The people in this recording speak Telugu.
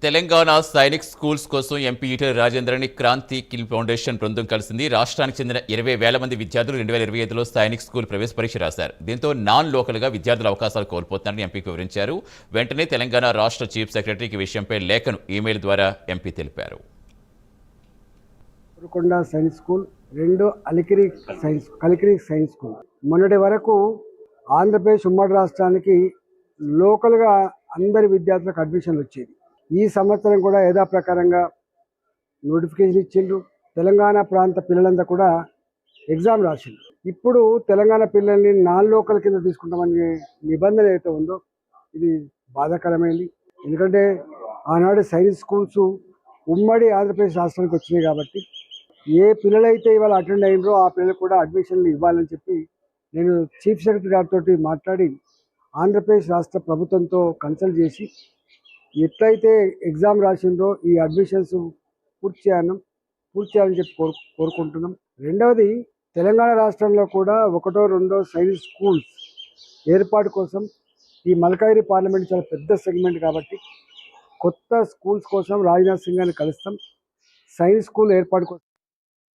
తెలంగాణ సైనిక్ స్కూల్స్ కోసం ఎంపీ ఈటెల రాజేంద్రని క్రాంతి కిల్ ఫౌండేషన్ బృందం కలిసింది. రాష్ట్రానికి చెందిన 20,000 మంది విద్యార్థులు 2025లో సైనిక్ స్కూల్ ప్రవేశ పరీక్ష రాశారు. దీంతో నాన్ లోకల్గా విద్యార్థుల అవకాశాలు కోల్పోతున్నారని ఎంపీకి వివరించారు. వెంటనే తెలంగాణ రాష్ట్ర చీఫ్ సెక్రటరీకి విషయంపై లేఖను ఈమెయిల్ ద్వారా ఎంపీ తెలిపారు. సైన్స్ స్కూల్, రెండు కలికిరి సైన్స్ స్కూల్. మొన్నటి వరకు ఆంధ్రప్రదేశ్ ఉమ్మడి రాష్ట్రానికి లోకల్గా అందరి విద్యార్థులకు అడ్మిషన్లు వచ్చేది. ఈ సంవత్సరం కూడా యథాప్రకారంగా నోటిఫికేషన్ ఇచ్చిండ్రు. తెలంగాణ ప్రాంత పిల్లలంతా కూడా ఎగ్జామ్ రాసిండ్రు. ఇప్పుడు తెలంగాణ పిల్లల్ని నాన్ లోకల్ కింద తీసుకుంటామనే నిబంధన ఏదైతే ఉందో ఇది బాధాకరమైంది. ఎందుకంటే ఆనాడు సైన్స్ స్కూల్స్ ఉమ్మడి ఆంధ్రప్రదేశ్ రాష్ట్రానికి వచ్చినాయి కాబట్టి ఏ పిల్లలైతే ఇవాళ అటెండ్ అయినరో ఆ పిల్లలకు కూడా అడ్మిషన్లు ఇవ్వాలని చెప్పి నేను చీఫ్ సెక్రటరీ గారితో మాట్లాడి ఆంధ్రప్రదేశ్ రాష్ట్ర ప్రభుత్వంతో కన్సల్ట్ చేసి ఎట్లయితే ఎగ్జామ్ రాసిందో ఈ అడ్మిషన్స్ పూర్తి చేయాలని చెప్పి కోరుకుంటున్నాం. రెండవది, తెలంగాణ రాష్ట్రంలో కూడా ఒకటో రెండో సైన్స్ స్కూల్స్ ఏర్పాటు కోసం ఈ మల్కాజిగిరి పార్లమెంట్ చాలా పెద్ద సెగ్మెంట్ కాబట్టి కొత్త స్కూల్స్ కోసం రాజ్నాథ్ సింగ్ గారిని కలుస్తాం. సైన్స్ స్కూల్ ఏర్పాటు కోసం